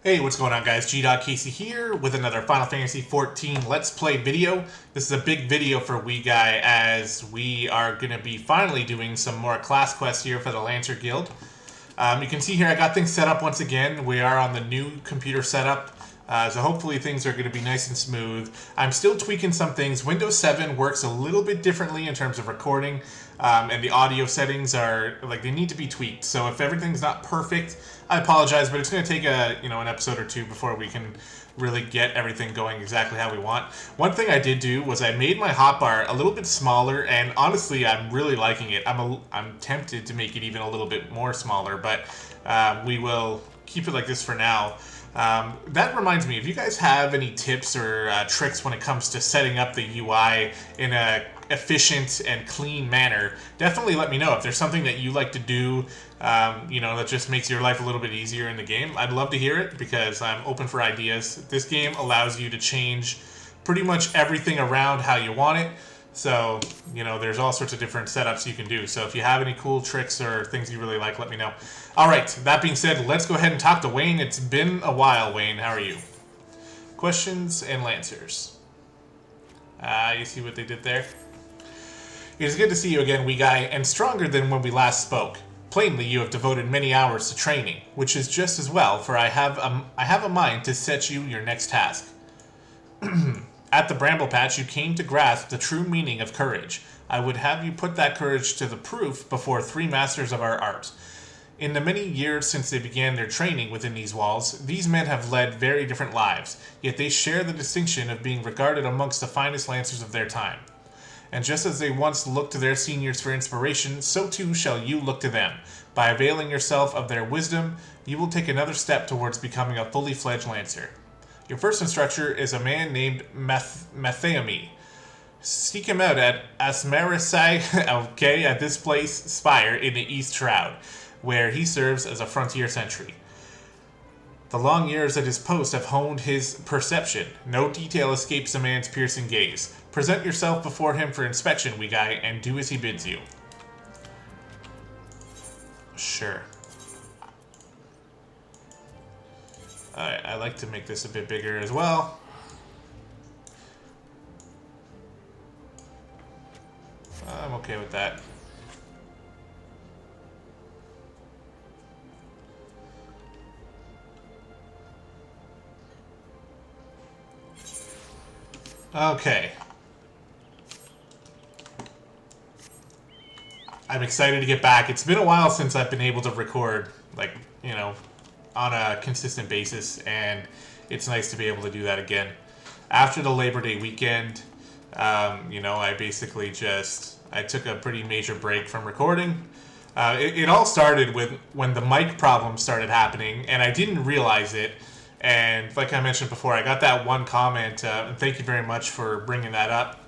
Hey, what's going on, guys? gdoggcasey here with another Final Fantasy XIV Let's Play video. This is a big video for We Guy as we are going to be finally doing some more class quests here for the Lancer Guild. You can see here I got things set up once again. We are on the new computer setup, so hopefully things are going to be nice and smooth. I'm still tweaking some things. Windows 7 works a little bit differently in terms of recording, and the audio settings are, they need to be tweaked. So if everything's not perfect, I apologize, but it's going to take an episode or two before we can really get everything going exactly how we want. One thing I did do was I made my hotbar a little bit smaller, and honestly, I'm really liking it. I'm tempted to make it even a little bit more smaller, but we will keep it like this for now. That reminds me, if you guys have any tips or tricks when it comes to setting up the UI in a efficient and clean manner, definitely let me know. If there's something that you like to do, that just makes your life a little bit easier in the game, I'd love to hear it because I'm open for ideas. This game allows you to change pretty much everything around how you want it. So, there's all sorts of different setups you can do. So if you have any cool tricks or things you really like, let me know. All right, that being said, let's go ahead and talk to Wayne. It's been a while, Wayne. How are you? Questions and Lancers. You see what they did there? It is good to see you again, wee guy, and stronger than when we last spoke. Plainly, you have devoted many hours to training, which is just as well, for I have a mind to set you your next task. At the Bramble Patch, you came to grasp the true meaning of courage. I would have you put that courage to the proof before 3 masters of our art. In the many years since they began their training within these walls, these men have led very different lives, yet they share the distinction of being regarded amongst the finest lancers of their time. And just as they once looked to their seniors for inspiration, so too shall you look to them. By availing yourself of their wisdom, you will take another step towards becoming a fully fledged lancer. Your first instructor is a man named Mattheomi. Seek him out at Asmarisai, at this place, Spire, in the East Shroud, where he serves as a frontier sentry. The long years at his post have honed his perception. No detail escapes a man's piercing gaze. Present yourself before him for inspection, wee guy, and do as he bids you. Sure. I like to make this a bit bigger as well. I'm okay with that. Okay. I'm excited to get back. It's been a while since I've been able to record, on a consistent basis, and it's nice to be able to do that again. After the Labor Day weekend, I basically I took a pretty major break from recording. It all started with when the mic problem started happening, and I didn't realize it. And like I mentioned before, I got that one comment, and thank you very much for bringing that up.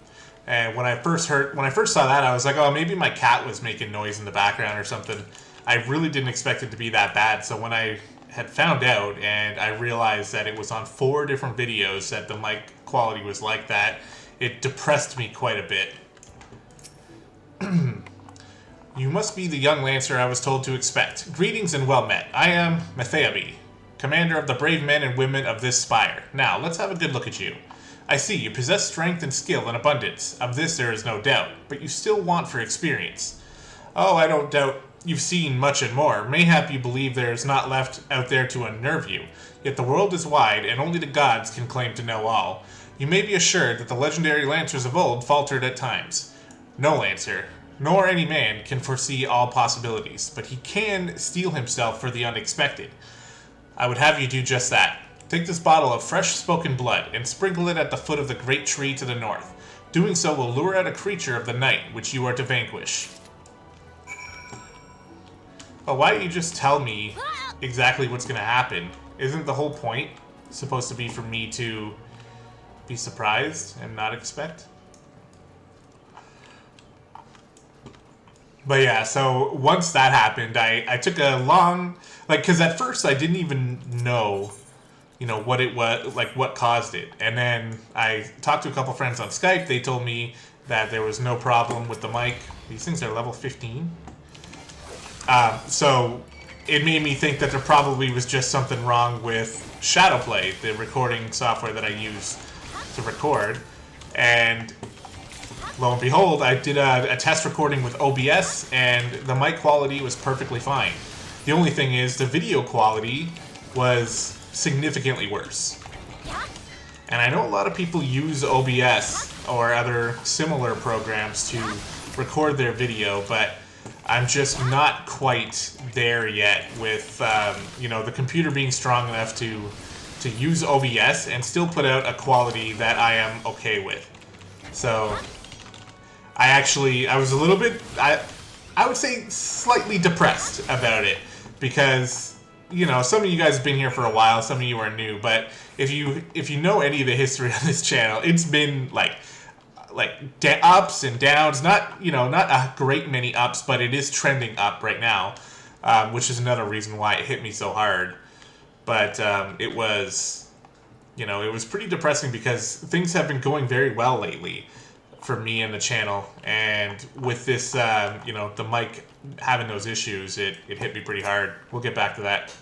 And when I first saw that, I was like, oh, maybe my cat was making noise in the background or something. I really didn't expect it to be that bad. So when I had found out and I realized that it was on 4 different videos that the mic quality was like that, it depressed me quite a bit. You must be the young lancer I was told to expect. Greetings and well met. I am Mattheomi, commander of the brave men and women of this spire. Now, let's have a good look at you. I see you possess strength and skill in abundance. Of this there is no doubt, but you still want for experience. Oh, I don't doubt you've seen much and more. Mayhap you believe there is not left out there to unnerve you. Yet the world is wide, and only the gods can claim to know all. You may be assured that the legendary lancers of old faltered at times. No lancer, nor any man, can foresee all possibilities, but he can steel himself for the unexpected. I would have you do just that. Take this bottle of fresh-spoken blood and sprinkle it at the foot of the great tree to the north. Doing so will lure out a creature of the night, which you are to vanquish. But why don't you just tell me exactly what's going to happen? Isn't the whole point supposed to be for me to be surprised and not expect? But yeah, so once that happened, I took a long... because at first I didn't even know, what it was, what caused it. And then I talked to a couple friends on Skype. They told me that there was no problem with the mic. These things are level 15. So it made me think that there probably was just something wrong with Shadowplay, the recording software that I use to record. And lo and behold, I did a test recording with OBS, and the mic quality was perfectly fine. The only thing is, the video quality was significantly worse. And I know a lot of people use OBS or other similar programs to record their video, but I'm just not quite there yet with, you know, the computer being strong enough to use OBS and still put out a quality that I am okay with. So I was a little bit, I would say slightly depressed about it, because, you know, some of you guys have been here for a while, some of you are new, but if you know any of the history on this channel, it's been like ups and downs, not a great many ups, but it is trending up right now, which is another reason why it hit me so hard. But it was pretty depressing, because things have been going very well lately for me and the channel, and with this, the mic having those issues, it hit me pretty hard. We'll get back to that.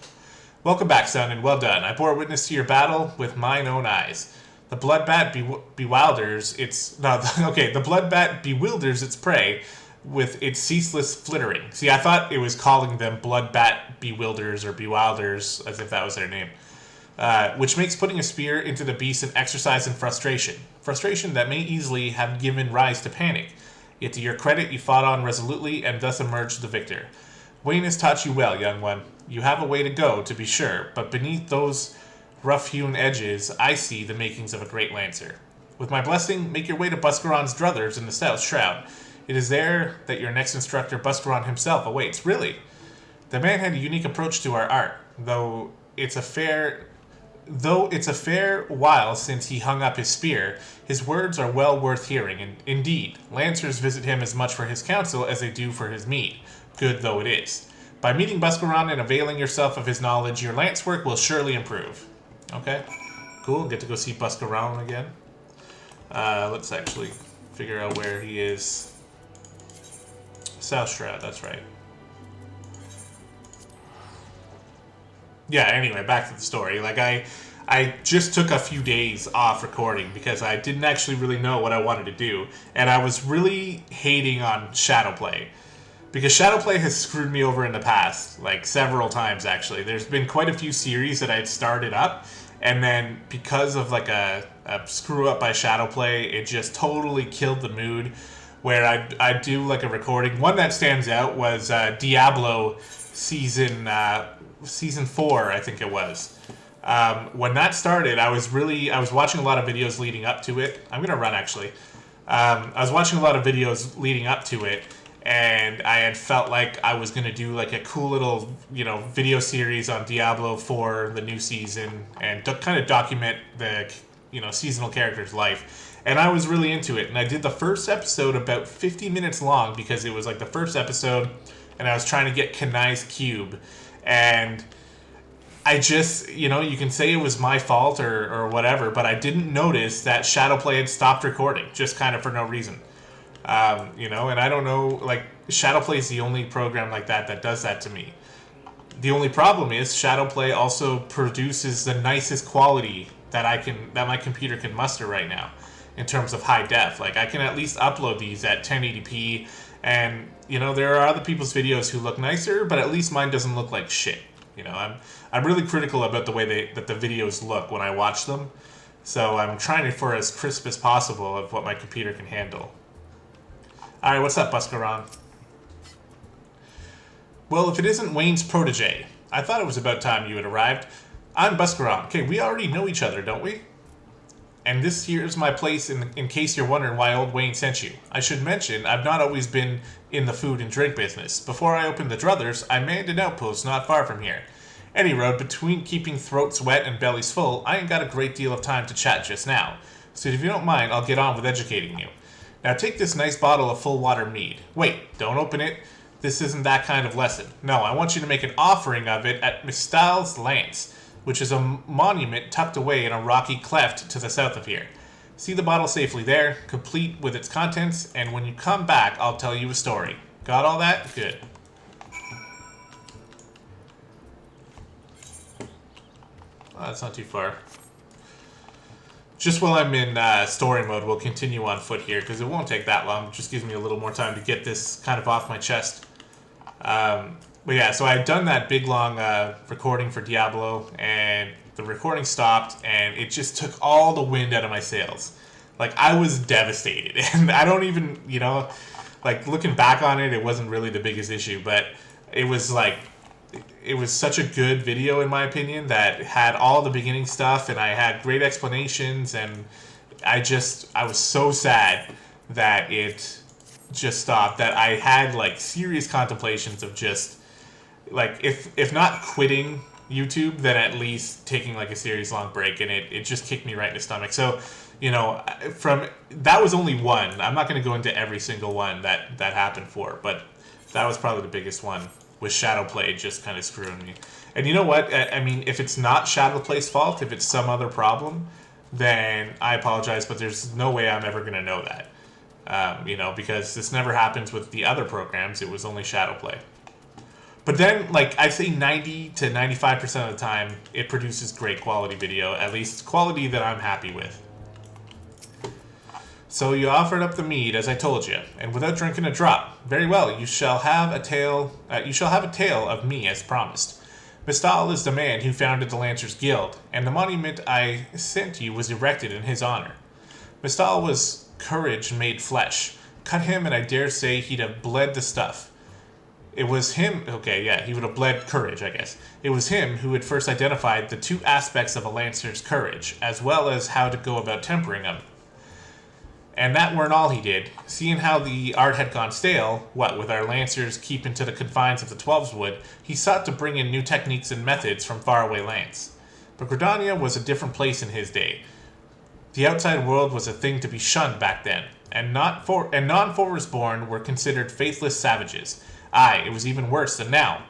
Welcome back, son, and well done. I bore witness to your battle with mine own eyes. The bloodbat bewilders its prey with its ceaseless flittering. See, I thought it was calling them bloodbat bewilders or bewilders, as if that was their name. Which makes putting a spear into the beast an exercise in frustration. Frustration that may easily have given rise to panic. Yet to your credit, you fought on resolutely and thus emerged the victor. Wayne has taught you well, young one. You have a way to go, to be sure, but beneath those rough-hewn edges, I see the makings of a great lancer. With my blessing, make your way to Buscaron's druthers in the South Shroud. It is there that your next instructor, Buscaron himself, awaits. Really? The man had a unique approach to our art, though it's a fair while since he hung up his spear. His words are well worth hearing, and indeed, lancers visit him as much for his counsel as they do for his mead, good though it is. By meeting Buscaron and availing yourself of his knowledge, your lance work will surely improve. Okay, cool. Get to go see Buscaron again. Let's actually figure out where he is. South Shroud, that's right. Yeah, anyway, back to the story. Like, I just took a few days off recording because I didn't actually really know what I wanted to do. And I was really hating on Shadowplay, because Shadowplay has screwed me over in the past, like several times actually. There's been quite a few series that I'd started up, and then because of like a screw up by Shadowplay, it just totally killed the mood, where I'd do like a recording. One that stands out was Diablo season 4, I think it was. When that started, I was watching a lot of videos leading up to it. I'm gonna run actually. I was watching a lot of videos leading up to it, and I had felt like I was going to do like a cool little, video series on Diablo for the new season and kind of document the, seasonal character's life. And I was really into it. And I did the first episode about 50 minutes long, because it was like the first episode, and I was trying to get Kanai's cube. And I just, you can say it was my fault or whatever, but I didn't notice that Shadowplay had stopped recording, just kind of for no reason. And I don't know, like, Shadowplay is the only program like that does that to me. The only problem is Shadowplay also produces the nicest quality that my computer can muster right now in terms of high def. Like, I can at least upload these at 1080p, and, there are other people's videos who look nicer, but at least mine doesn't look like shit. I'm really critical about the way that the videos look when I watch them, so I'm trying for as crisp as possible of what my computer can handle. Alright, what's up, Buscaron? Well, if it isn't Wayne's protege, I thought it was about time you had arrived. I'm Buscaron. Okay, we already know each other, don't we? And this here's my place in case you're wondering why old Wayne sent you. I should mention, I've not always been in the food and drink business. Before I opened the druthers, I manned an outpost not far from here. Any road, between keeping throats wet and bellies full, I ain't got a great deal of time to chat just now. So if you don't mind, I'll get on with educating you. Now take this nice bottle of full water mead. Wait, don't open it. This isn't that kind of lesson. No, I want you to make an offering of it at Mistal's Lance, which is a monument tucked away in a rocky cleft to the south of here. See the bottle safely there, complete with its contents, and when you come back, I'll tell you a story. Got all that? Good. Oh, that's not too far. Just while I'm in story mode, we'll continue on foot here, because it won't take that long. It just gives me a little more time to get this kind of off my chest. But yeah, so I had done that big, long recording for Diablo, and the recording stopped, and it just took all the wind out of my sails. Like, I was devastated. And I don't even, you know, like, looking back on it, it wasn't really the biggest issue, but it was like... It was such a good video, in my opinion, that had all the beginning stuff, and I had great explanations, and I was so sad that it just stopped, that I had, like, serious contemplations of just, like, if not quitting YouTube, then at least taking, like, a serious long break, and it just kicked me right in the stomach. So, you know, that was only one. I'm not going to go into every single one that happened for, but that was probably the biggest one. With Shadowplay just kind of screwing me. And you know what? I mean, if it's not Shadowplay's fault, if it's some other problem, then I apologize, but there's no way I'm ever going to know that. You know, because this never happens with the other programs. It was only Shadowplay. But then, like, I'd say 90 to 95% of the time, it produces great quality video. At least quality that I'm happy with. So you offered up the mead, as I told you, and without drinking a drop. Very well, you shall have a tale. Of me, as promised. Mistal is the man who founded the Lancers Guild, and the monument I sent you was erected in his honor. Mistal was courage made flesh. Cut him, and I dare say he'd have bled the stuff. It was him. Okay, yeah, he would have bled courage, I guess. It was him who had first identified the two aspects of a Lancer's courage, as well as how to go about tempering them. And that weren't all he did. Seeing how the art had gone stale, what with our Lancers keeping to the confines of the Twelveswood, he sought to bring in new techniques and methods from faraway lands. But Gridania was a different place in his day. The outside world was a thing to be shunned back then, and non-Forest-born were considered faithless savages. Aye, it was even worse than now.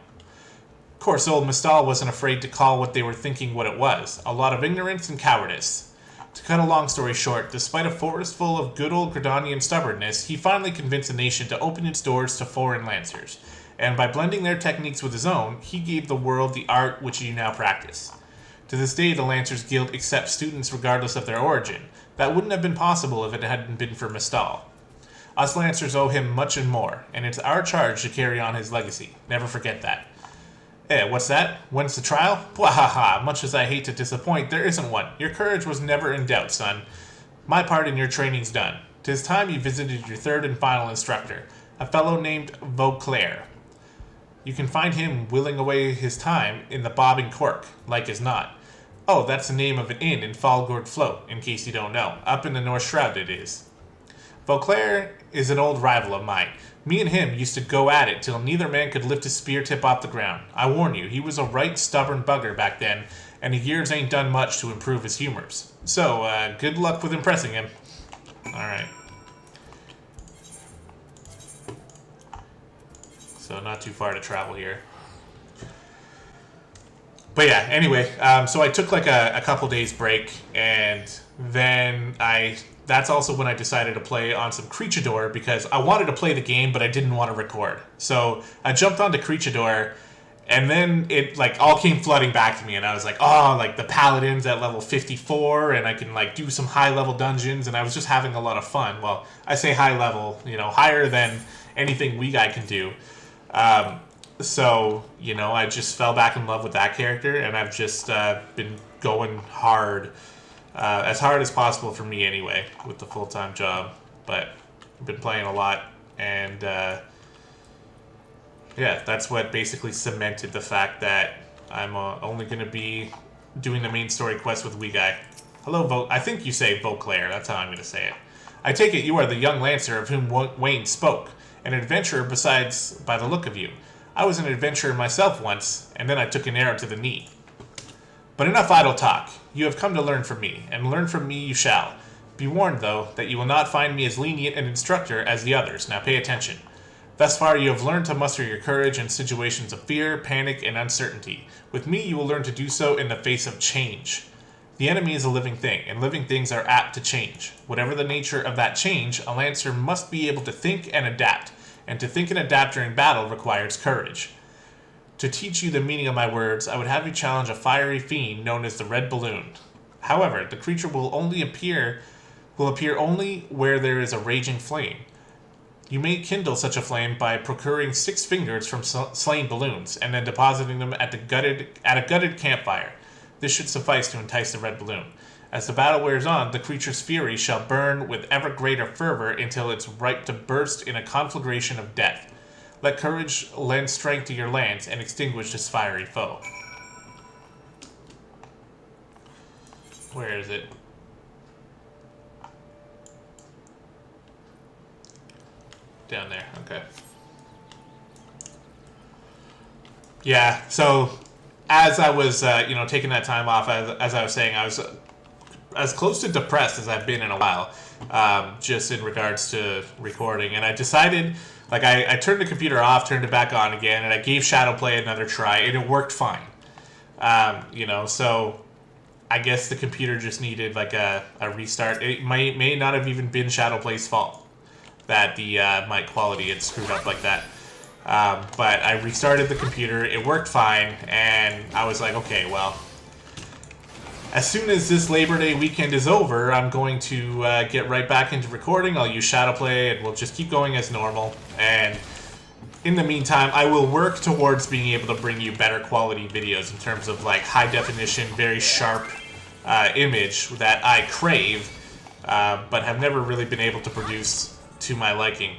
Of course, old Mistal wasn't afraid to call what they were thinking what it was, a lot of ignorance and cowardice. To cut a long story short, despite a forest full of good old Gridanian stubbornness, he finally convinced the nation to open its doors to foreign Lancers, and by blending their techniques with his own, he gave the world the art which you now practice. To this day, the Lancers Guild accepts students regardless of their origin. That wouldn't have been possible if it hadn't been for Mistal. Us Lancers owe him much and more, and it's our charge to carry on his legacy. Never forget that. What's that? When's the trial? Bwahaha, much as I hate to disappoint, there isn't one. Your courage was never in doubt, son. My part in your training's done. 'Tis time you visited your third and final instructor, a fellow named Vauclair. You can find him willing away his time in the Bobbing Cork, like as not. Oh, that's the name of an inn in Falgord Float, in case you don't know. Up in the North Shroud it is. Vauclair is an old rival of mine. Me and him used to go at it till neither man could lift his spear tip off the ground. I warn you, he was a right stubborn bugger back then, and the years ain't done much to improve his humors. So, good luck with impressing him. Alright. So, not too far to travel here. But yeah, anyway, so I took like a couple days break, and then that's also when I decided to play on some Creechador, because I wanted to play the game, but I didn't want to record. So I jumped onto Creechador, and then it like all came flooding back to me, and I was like, oh, like the Paladin's at level 54, and I can like do some high level dungeons, and I was just having a lot of fun. Well, I say high level, you know, higher than anything we guy can do. So, you know, I just fell back in love with that character, and I've just been going hard. As hard as possible for me anyway, with the full-time job. But I've been playing a lot, and yeah, that's what basically cemented the fact that I'm only going to be doing the main story quest with Wee Guy. Hello, I think you say Vauclair, that's how I'm going to say it. I take it you are the young Lancer of whom Wayne spoke, an adventurer besides by the look of you. I was an adventurer myself once, and then I took an arrow to the knee. But enough idle talk. You have come to learn from me, and learn from me you shall. Be warned, though, that you will not find me as lenient an instructor as the others. Now pay attention. Thus far you have learned to muster your courage in situations of fear, panic, and uncertainty. With me you will learn to do so in the face of change. The enemy is a living thing, and living things are apt to change. Whatever the nature of that change, a Lancer must be able to think and adapt, and to think and adapt during battle requires courage. To teach you the meaning of my words, I would have you challenge a fiery fiend known as the Red Balloon. However, the creature will appear only where there is a raging flame. You may kindle such a flame by procuring 6 fingers from slain balloons and then depositing them at a gutted campfire. This should suffice to entice the Red Balloon. As the battle wears on, the creature's fury shall burn with ever greater fervor until it's ripe to burst in a conflagration of death. Let courage lend strength to your lance and extinguish this fiery foe. Where is it? Down there, okay. Yeah, so as I was, taking that time off, as I was saying, I was as close to depressed as I've been in a while, just in regards to recording. And I decided, I turned the computer off, turned it back on again, and I gave Shadowplay another try, and it worked fine. So I guess the computer just needed a restart. It may not have even been Shadowplay's fault that the mic quality had screwed up like that. But I restarted the computer, it worked fine, and I was like, okay, well, as soon as this Labor Day weekend is over, I'm going to get right back into recording. I'll use Shadowplay, and we'll just keep going as normal. And in the meantime, I will work towards being able to bring you better quality videos in terms of high definition, very sharp image that I crave, but have never really been able to produce to my liking.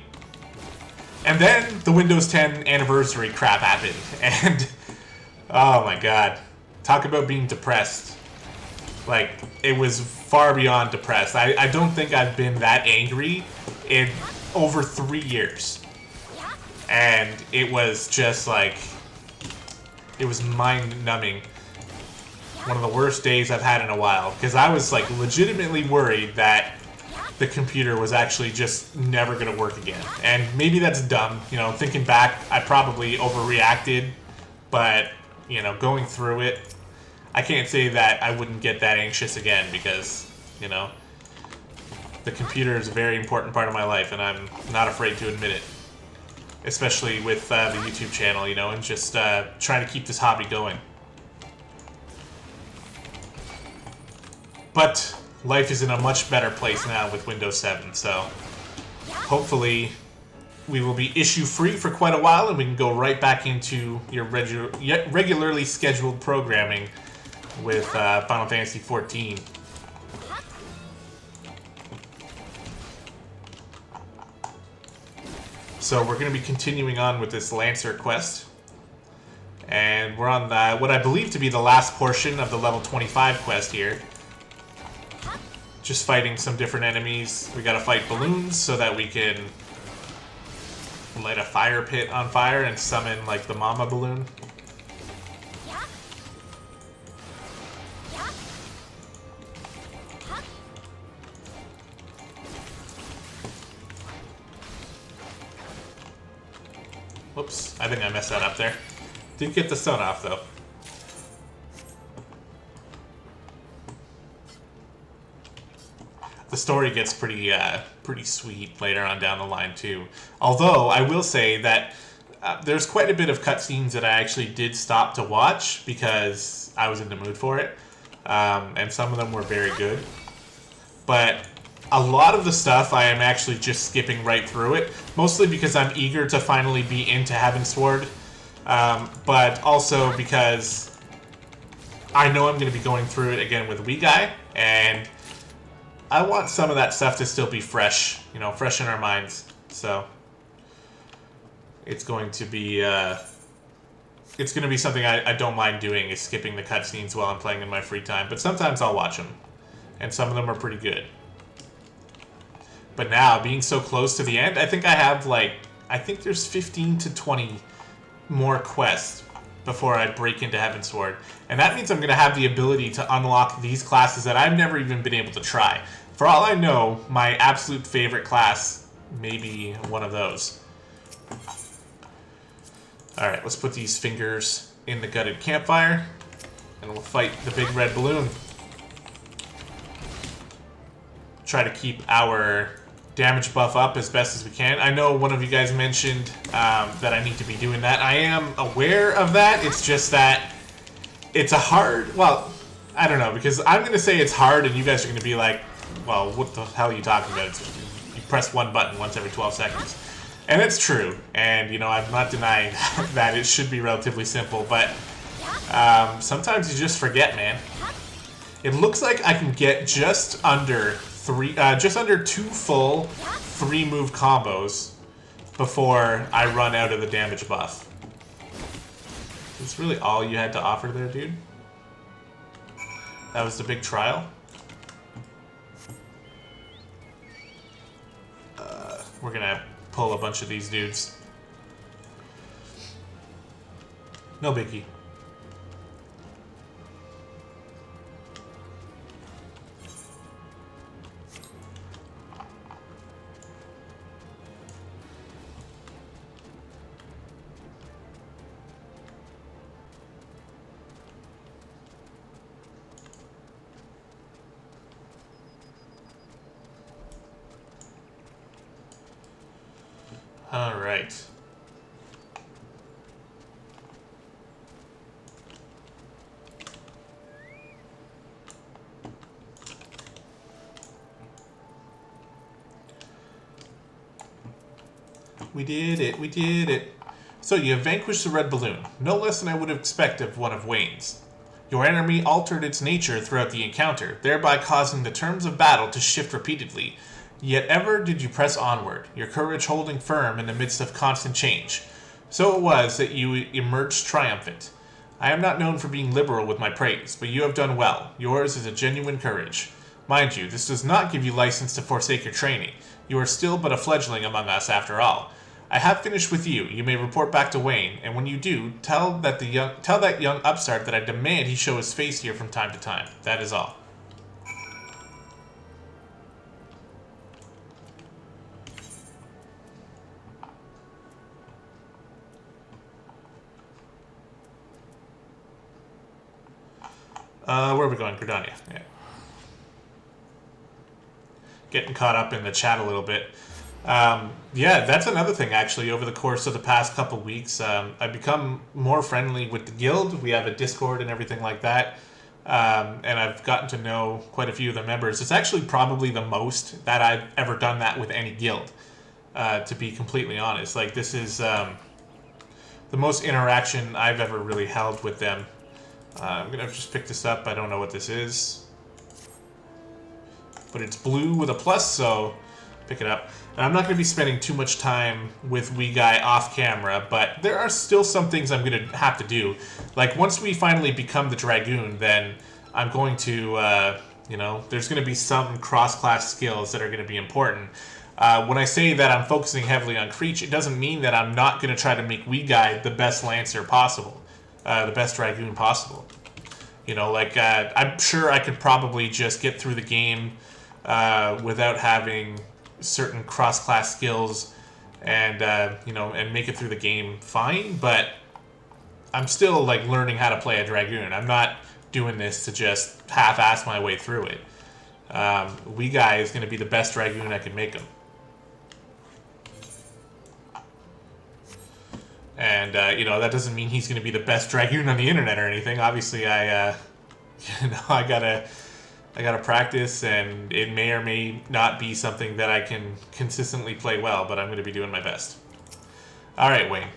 And then the Windows 10 anniversary crap happened, and oh my god, talk about being depressed. It was far beyond depressed. I don't think I've been that angry in over 3 years. And it was just it was mind-numbing. One of the worst days I've had in a while, because I was legitimately worried that the computer was actually just never going to work again. And maybe that's dumb. Thinking back, I probably overreacted. But, going through it, I can't say that I wouldn't get that anxious again because, the computer is a very important part of my life, and I'm not afraid to admit it. Especially with the YouTube channel, and just trying to keep this hobby going. But life is in a much better place now with Windows 7, so hopefully we will be issue-free for quite a while, and we can go right back into your regularly scheduled programming with Final Fantasy XIV. So we're going to be continuing on with this Lancer quest, and we're on what I believe to be the last portion of the level 25 quest here. Just fighting some different enemies. We gotta fight balloons so that we can light a fire pit on fire and summon the mama balloon. Whoops, I think I messed that up there. Did get the sun off though. The story gets pretty sweet later on down the line too. Although I will say that there's quite a bit of cutscenes that I actually did stop to watch because I was in the mood for it, and some of them were very good. But a lot of the stuff I am actually just skipping right through it, mostly because I'm eager to finally be into Heavensward, but also because I know I'm going to be going through it again with Wee Guy, and I want some of that stuff to still be fresh, fresh in our minds. So it's going to be something I don't mind doing, is skipping the cutscenes while I'm playing in my free time. But sometimes I'll watch them, and some of them are pretty good. But now, being so close to the end, I think I have I think there's 15 to 20 more quests before I break into Heavensward. And that means I'm going to have the ability to unlock these classes that I've never even been able to try. For all I know, my absolute favorite class may be one of those. Alright, let's put these fingers in the gutted campfire, and we'll fight the big red balloon. Try to keep our damage buff up as best as we can. I know one of you guys mentioned that I need to be doing that. I am aware of that. It's just that it's a hard... Well, I don't know, because I'm going to say it's hard, and you guys are going to be like, well, what the hell are you talking about? You press one button once every 12 seconds. And it's true, and, you know, I'm not denying that it should be relatively simple, but sometimes you just forget, man. It looks like I can get just under 2 full 3-move combos before I run out of the damage buff. That's really all you had to offer there, dude? That was the big trial? We're gonna pull a bunch of these dudes. No biggie. All right. We did it, we did it. So you have vanquished the red balloon, no less than I would have expected of one of Wayne's. Your enemy altered its nature throughout the encounter, thereby causing the terms of battle to shift repeatedly. Yet ever did you press onward, your courage holding firm in the midst of constant change. So it was that you emerged triumphant. I am not known for being liberal with my praise, but you have done well. Yours is a genuine courage. Mind you, this does not give you license to forsake your training. You are still but a fledgling among us after all. I have finished with you. You may report back to Wayne, and when you do, tell that young upstart that I demand he show his face here from time to time. That is all. Where are we going? Gridania. Yeah. Getting caught up in the chat a little bit. Yeah, that's another thing, actually. Over the course of the past couple weeks, I've become more friendly with the guild. We have a Discord and everything like that. And I've gotten to know quite a few of the members. It's actually probably the most that I've ever done that with any guild, to be completely honest. Like, this is the most interaction I've ever really held with them. I'm going to just pick this up. I don't know what this is. But it's blue with a plus, so pick it up. And I'm not going to be spending too much time with Wee Guy off camera, but there are still some things I'm going to have to do. Like, once we finally become the Dragoon, then I'm going to, you know, there's going to be some cross-class skills that are going to be important. When I say that I'm focusing heavily on Creech, it doesn't mean that I'm not going to try to make Wee Guy the best Lancer possible. The best Dragoon possible. You know, like, I'm sure I could probably just get through the game without having certain cross-class skills and, you know, and make it through the game fine, but I'm still, like, learning how to play a Dragoon. I'm not doing this to just half-ass my way through it. Wee Guy is going to be the best Dragoon I can make him. And, you know, that doesn't mean he's going to be the best Dragoon on the internet or anything. Obviously, you know, I gotta practice, and it may or may not be something that I can consistently play well, but I'm going to be doing my best. Alright, Wayne.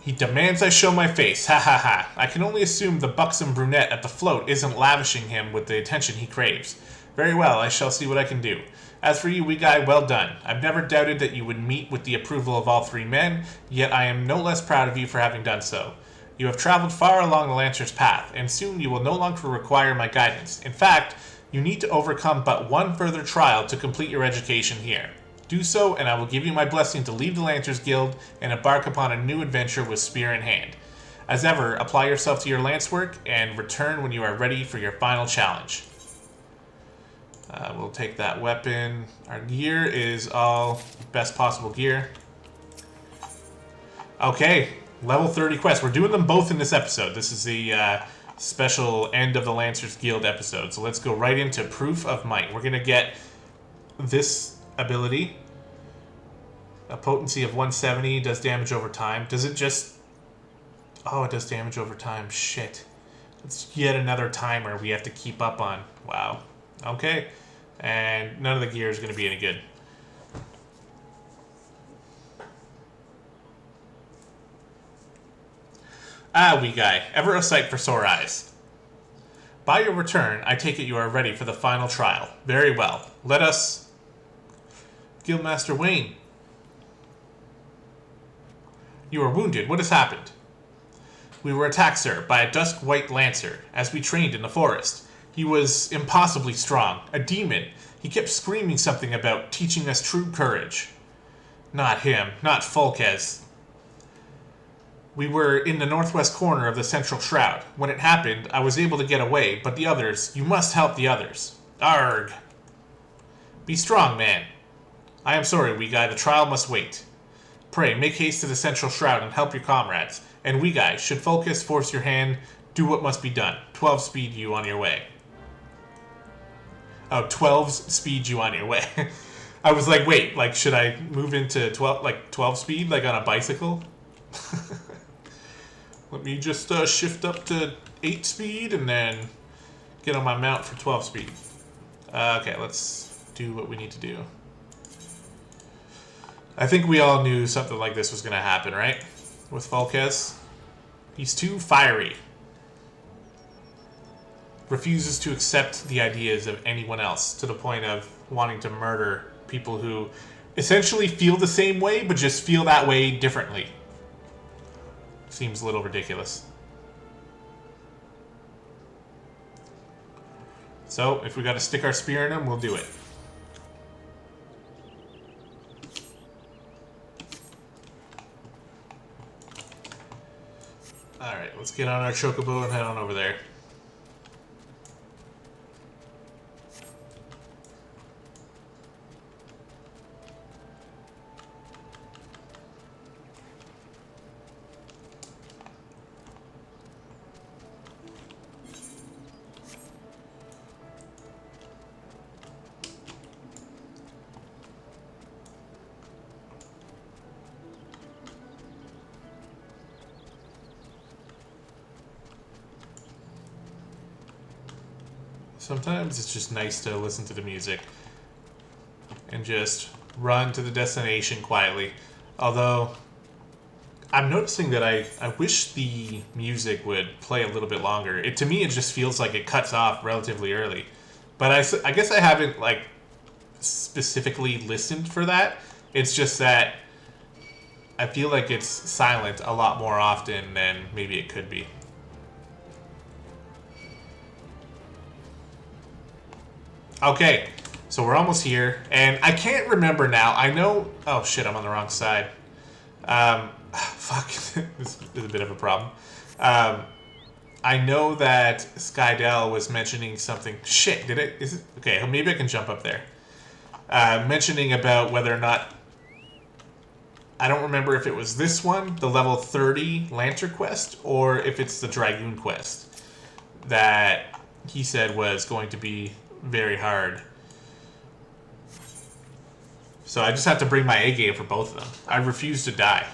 He demands I show my face. Ha ha ha. I can only assume the buxom brunette at the float isn't lavishing him with the attention he craves. Very well, I shall see what I can do. As for you, Wee Guy, well done. I've never doubted that you would meet with the approval of all three men, yet I am no less proud of you for having done so. You have traveled far along the Lancer's path, and soon you will no longer require my guidance. In fact, you need to overcome but one further trial to complete your education here. Do so, and I will give you my blessing to leave the Lancers Guild and embark upon a new adventure with spear in hand. As ever, apply yourself to your lance work, and return when you are ready for your final challenge. We'll take that weapon. Our gear is all best possible gear. Okay, level 30 quest. We're doing them both in this episode. This is the special end of the Lancers Guild episode. So let's go right into Proof of Might. We're going to get this ability. A potency of 170, does damage over time. Does it just... Oh, it does damage over time. Shit. It's yet another timer we have to keep up on. Wow. Okay. And none of the gear is going to be any good. Ah, wee guy. Ever a sight for sore eyes. By your return, I take it you are ready for the final trial. Very well. Let us... Guildmaster Wayne. You are wounded. What has happened? We were attacked, sir, by a dusk white lancer, as we trained in the forest. He was impossibly strong. A demon. He kept screaming something about teaching us true courage. Not him. Not Fulkes. We were in the northwest corner of the central shroud. When it happened, I was able to get away, but the others... You must help the others. Arg. Be strong, man. I am sorry, wee guy. The trial must wait. Pray, make haste to the central shroud and help your comrades. And wee guy, should Fulkes force your hand, do what must be done. 12 speed you on your way. Oh, 12 speed you on your way. I was like, wait, like, should I move into 12 speed, like on a bicycle? Let me just shift up to 8 speed and then get on my mount for 12 speed. Okay, let's do what we need to do. I think we all knew something like this was going to happen, right? With Fulkes. He's too fiery. Refuses to accept the ideas of anyone else to the point of wanting to murder people who essentially feel the same way, but just feel that way differently. Seems a little ridiculous. So, if we gotta stick our spear in him, we'll do it. Alright, let's get on our chocobo and head on over there. Sometimes it's just nice to listen to the music and just run to the destination quietly. Although, I'm noticing that I wish the music would play a little bit longer. To me, it just feels like it cuts off relatively early. But I guess I haven't, like, specifically listened for that. It's just that I feel like it's silent a lot more often than maybe it could be. Okay, so we're almost here, and I can't remember now. I know... Oh, shit, I'm on the wrong side. Fuck, this is a bit of a problem. I know that Skydell was mentioning something... Shit, did it? Is it? Okay, maybe I can jump up there. Mentioning about whether or not... I don't remember if it was this one, the level 30 Lancer quest, or if it's the Dragoon quest that he said was going to be very hard. So I just have to bring my A game for both of them. I refuse to die.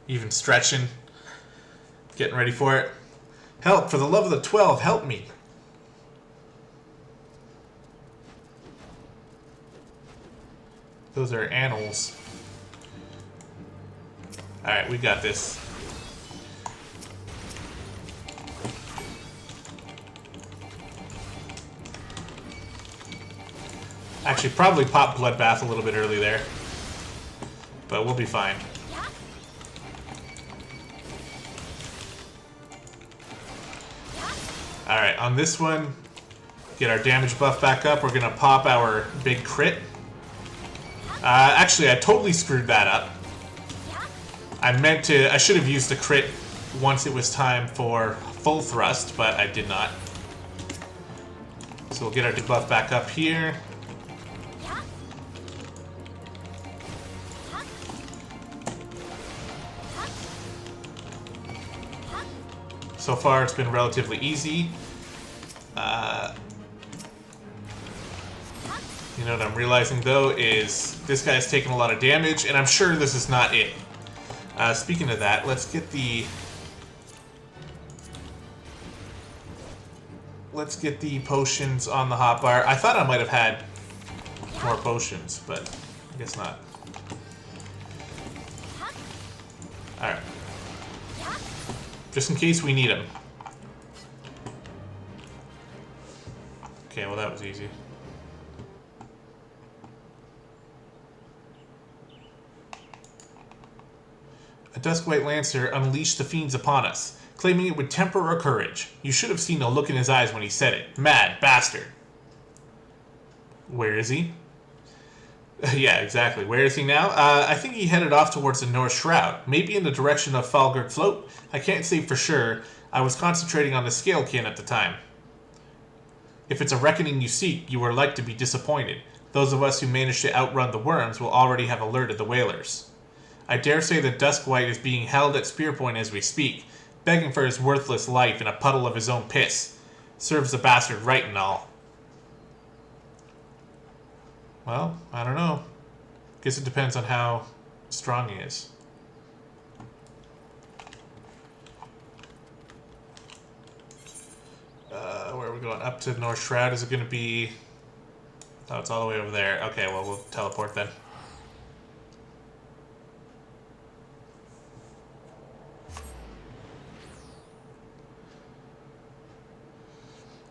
Even stretching. Getting ready for it. Help, for the love of the 12, help me. Those are animals. Alright, we got this. Actually, probably pop Bloodbath a little bit early there. But we'll be fine. Alright, on this one, get our damage buff back up. We're going to pop our big crit. Actually, I totally screwed that up. I should have used the crit once it was time for full thrust, but I did not. So we'll get our debuff back up here. So far, it's been relatively easy. You know what I'm realizing, though, is this guy's taking a lot of damage, and I'm sure this is not it. Speaking of that, let's get the... Let's get the potions on the hotbar. I thought I might have had more potions, but I guess not. Alright. Just in case we need them. Okay, well that was easy. A Duskwhite Lancer unleashed the fiends upon us, claiming it would temper our courage. You should have seen the look in his eyes when he said it. Mad bastard. Where is he? Yeah, exactly. Where is he now? I think he headed off towards the North Shroud. Maybe in the direction of Falgard Float? I can't say for sure. I was concentrating on the Scalekin at the time. If it's a reckoning you seek, you are like to be disappointed. Those of us who managed to outrun the worms will already have alerted the whalers. I dare say the Duskwhite is being held at spear point as we speak, begging for his worthless life in a puddle of his own piss. Serves the bastard right and all. Well, I don't know. Guess it depends on how strong he is. Where are we going? Up to North Shroud? Is it going to be... Oh, it's all the way over there. Okay, well, we'll teleport then.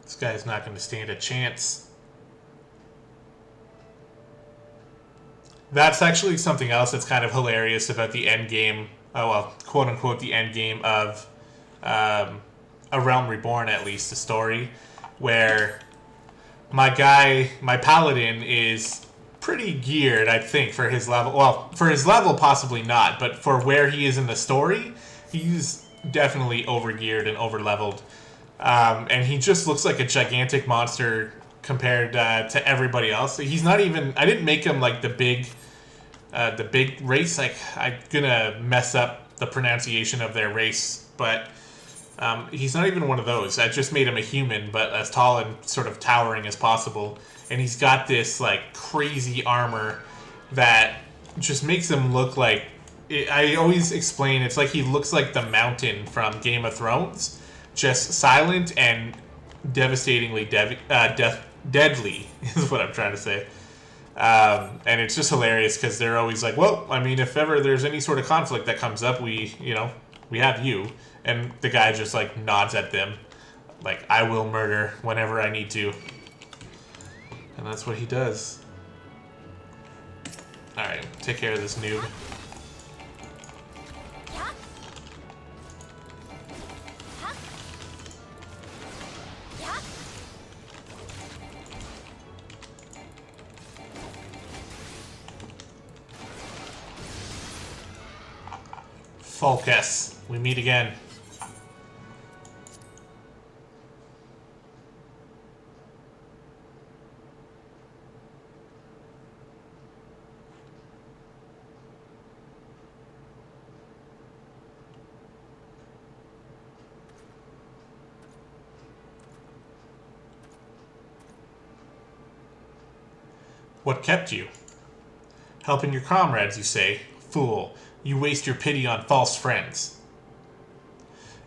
This guy's not going to stand a chance. That's actually something else that's kind of hilarious about the end game. Oh, well, quote unquote, the end game of A Realm Reborn, at least, the story, where my paladin is pretty geared, I think, for his level. Well, for his level, possibly not, but for where he is in the story, he's definitely overgeared and overleveled. And he just looks like a gigantic monster compared to everybody else. He's not even... I didn't make him like the big race. Like, I'm gonna mess up the pronunciation of their race, but he's not even one of those. I just made him a human, but as tall and sort of towering as possible. And he's got this like crazy armor that just makes him look like... I always explain it's like he looks like the Mountain from Game of Thrones. Just silent and devastatingly deadly is what I'm trying to say. And it's just hilarious because they're always like, well, I mean, if ever there's any sort of conflict that comes up, we have you. And the guy just like nods at them like, I will murder whenever I need to. And that's what he does. Alright, take care of this noob. Focus. We meet again. What kept you? Helping your comrades, you say? Fool. You waste your pity on false friends.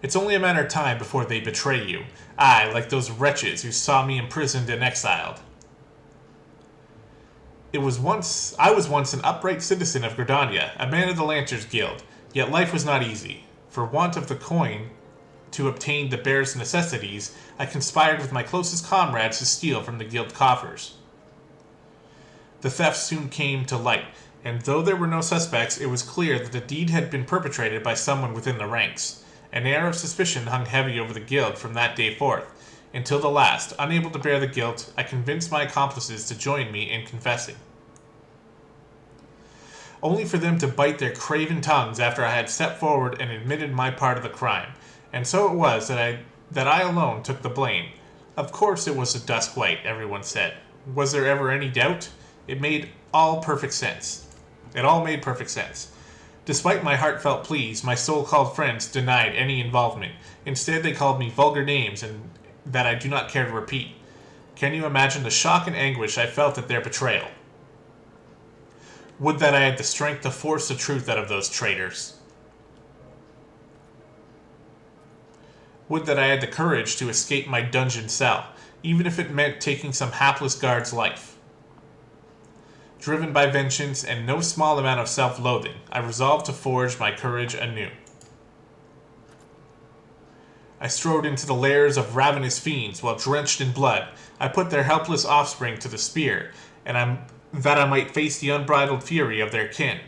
It's only a matter of time before they betray you. I, like those wretches who saw me imprisoned and exiled. I was once an upright citizen of Gridania, a man of the Lancers Guild, yet life was not easy. For want of the coin to obtain the barest necessities, I conspired with my closest comrades to steal from the guild coffers. The theft soon came to light, and though there were no suspects, it was clear that the deed had been perpetrated by someone within the ranks. An air of suspicion hung heavy over the guild from that day forth. Until the last, unable to bear the guilt, I convinced my accomplices to join me in confessing. Only for them to bite their craven tongues after I had stepped forward and admitted my part of the crime. And so it was that I alone took the blame. Of course it was the Duskwhite, everyone said. Was there ever any doubt? It made all perfect sense. It all made perfect sense. Despite my heartfelt pleas, my so-called friends denied any involvement. Instead, they called me vulgar names and that I do not care to repeat. Can you imagine the shock and anguish I felt at their betrayal? Would that I had the strength to force the truth out of those traitors. Would that I had the courage to escape my dungeon cell, even if it meant taking some hapless guard's life. Driven by vengeance and no small amount of self-loathing, I resolved to forge my courage anew. I strode into the lairs of ravenous fiends while drenched in blood. I put their helpless offspring to the spear, and that I might face the unbridled fury of their kin.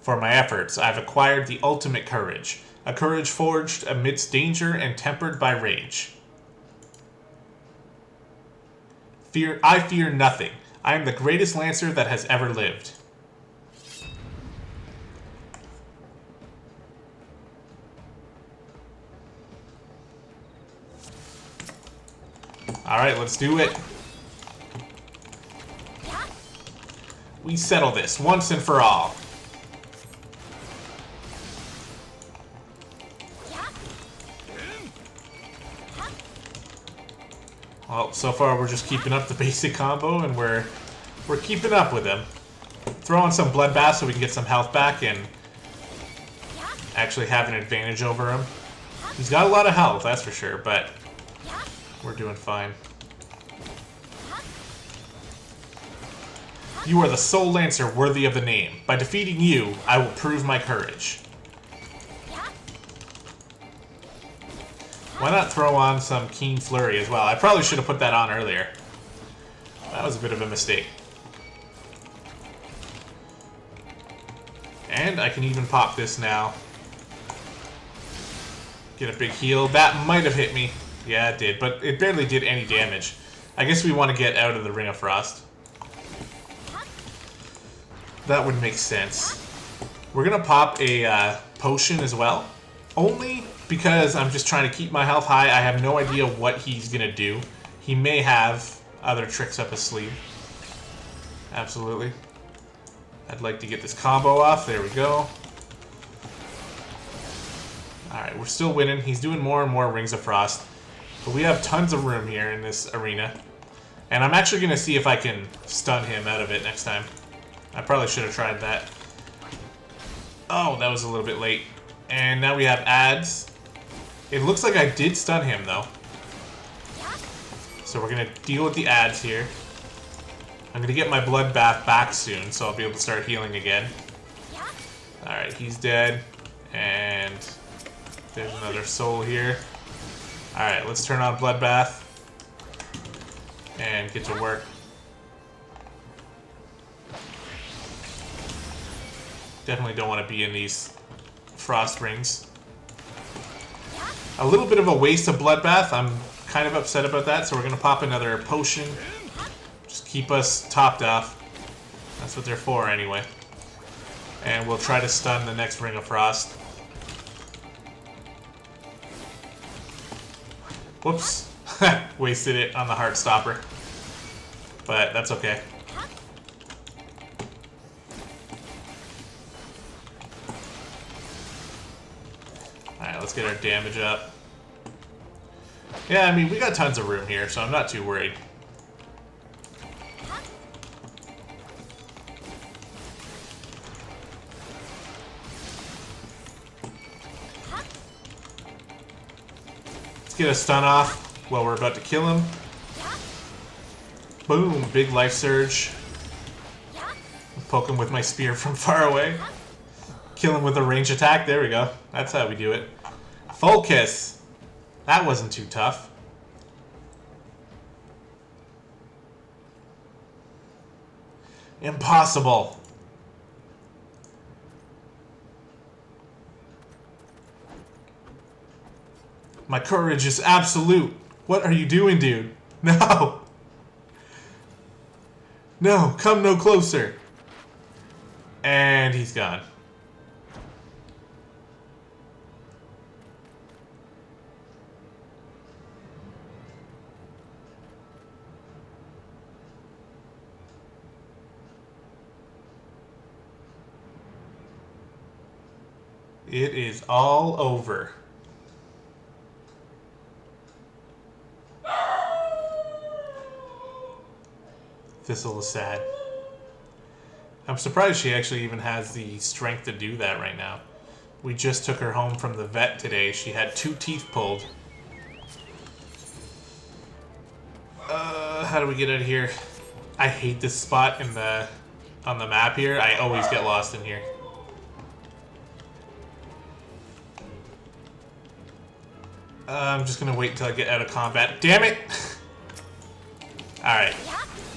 For my efforts, I've acquired the ultimate courage, a courage forged amidst danger and tempered by rage. I fear nothing. I am the greatest lancer that has ever lived. Alright, let's do it. We settle this once and for all. Well, so far we're just keeping up the basic combo, and we're keeping up with him. Throw on some bloodbath so we can get some health back and actually have an advantage over him. He's got a lot of health, that's for sure, but we're doing fine. You are the sole lancer worthy of the name. By defeating you, I will prove my courage. Why not throw on some Keen Flurry as well? I probably should have put that on earlier. That was a bit of a mistake. And I can even pop this now. Get a big heal. That might have hit me. Yeah, it did, but it barely did any damage. I guess we want to get out of the Ring of Frost. That would make sense. We're going to pop a potion as well. Only because I'm just trying to keep my health high. I have no idea what he's going to do. He may have other tricks up his sleeve. Absolutely. I'd like to get this combo off. There we go. Alright, we're still winning. He's doing more and more Rings of Frost. But we have tons of room here in this arena. And I'm actually going to see if I can stun him out of it next time. I probably should have tried that. Oh, that was a little bit late. And now we have ads. It looks like I did stun him, though. So we're going to deal with the ads here. I'm going to get my bloodbath back soon, so I'll be able to start healing again. Alright, he's dead. And there's another soul here. Alright, let's turn on bloodbath. And get to work. Definitely don't want to be in these frost rings. A little bit of a waste of bloodbath. I'm kind of upset about that, so we're going to pop another potion. Just keep us topped off. That's what they're for anyway. And we'll try to stun the next Ring of Frost. Whoops. Wasted it on the Heart Stopper. But that's okay. Alright, let's get our damage up. Yeah, I mean, we got tons of room here, so I'm not too worried. Let's get a stun off while we're about to kill him. Boom, big life surge. Poke him with my spear from far away. Kill him with a range attack. There we go. That's how we do it. Focus. That wasn't too tough. Impossible. My courage is absolute. What are you doing, dude? No. No, come no closer. And he's gone. It is all over. Thistle is sad. I'm surprised she actually even has the strength to do that right now. We just took her home from the vet today. She had 2 teeth pulled. How do we get out of here? I hate this spot on the map here. I always get lost in here. I'm just gonna wait until I get out of combat. Damn it! Alright.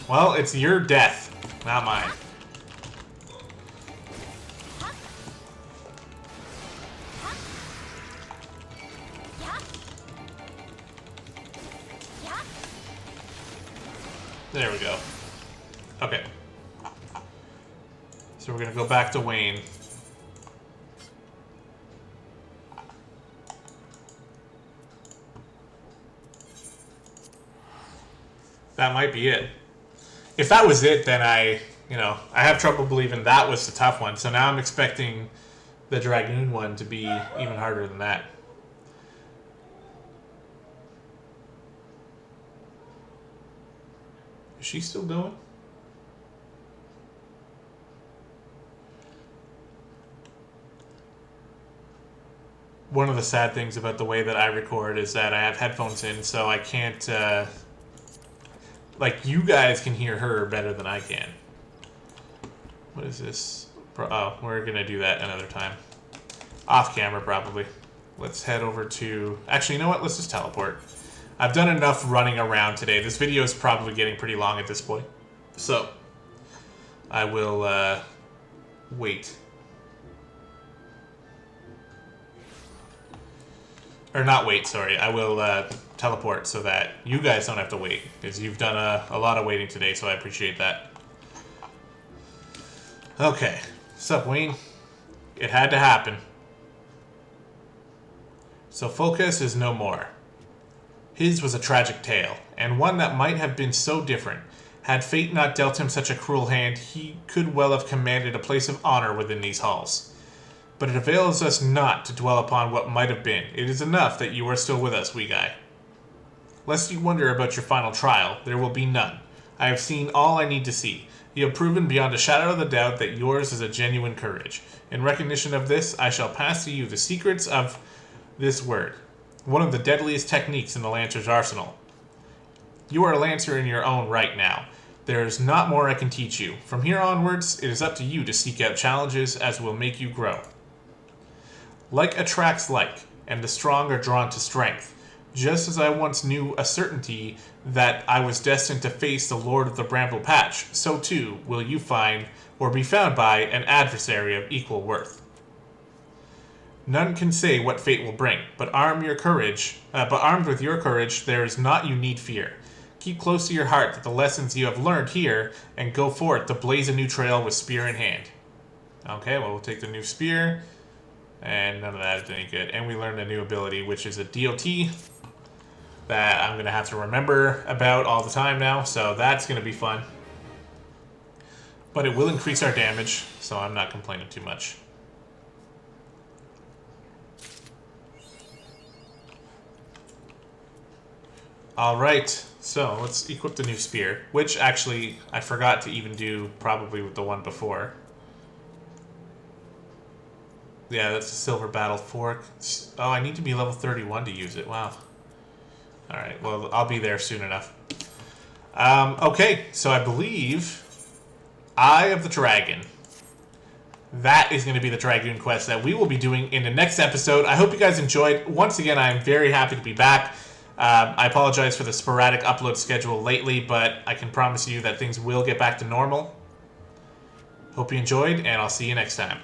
Well, it's your death, not mine. There we go. Okay. So we're gonna go back to Wayne. That might be it. If that was it, then I have trouble believing that was the tough one. So now I'm expecting the Dragoon one to be even harder than that. Is she still going? One of the sad things about the way that I record is that I have headphones in, so I can't, like, you guys can hear her better than I can. What is this? Oh, we're gonna do that another time. Off camera, probably. Let's head over to... Actually, you know what? Let's just teleport. I've done enough running around today. This video is probably getting pretty long at this point. So, I will, wait. Or not wait, sorry. I will, teleport so that you guys don't have to wait. Because you've done a lot of waiting today, so I appreciate that. Okay. What's up, Wayne? It had to happen. So Focus is no more. His was a tragic tale, and one that might have been so different. Had fate not dealt him such a cruel hand, he could well have commanded a place of honor within these halls. But it avails us not to dwell upon what might have been. It is enough that you are still with us, wee guy. Lest you wonder about your final trial, there will be none. I have seen all I need to see. You have proven beyond a shadow of a doubt that yours is a genuine courage. In recognition of this, I shall pass to you the secrets of this word. One of the deadliest techniques in the Lancer's arsenal. You are a Lancer in your own right now. There is not more I can teach you. From here onwards, it is up to you to seek out challenges as will make you grow. Like attracts like, and the strong are drawn to strength. Just as I once knew a certainty that I was destined to face the Lord of the Bramble Patch, so too will you find, or be found by, an adversary of equal worth. None can say what fate will bring, but armed with your courage, there is naught you need fear. Keep close to your heart the lessons you have learned here, and go forth to blaze a new trail with spear in hand. Okay, well, we'll take the new spear, and none of that is any good. And we learned a new ability, which is a DOT, that I'm going to have to remember about all the time now, so that's going to be fun. But it will increase our damage, so I'm not complaining too much. Alright, so let's equip the new spear, which actually I forgot to even do probably with the one before. Yeah, that's a silver battle fork. Oh, I need to be level 31 to use it. Wow. Alright, well, I'll be there soon enough. Okay, so I believe Eye of the Dragon. That is going to be the Dragoon quest that we will be doing in the next episode. I hope you guys enjoyed. Once again, I am very happy to be back. I apologize for the sporadic upload schedule lately, but I can promise you that things will get back to normal. Hope you enjoyed, and I'll see you next time.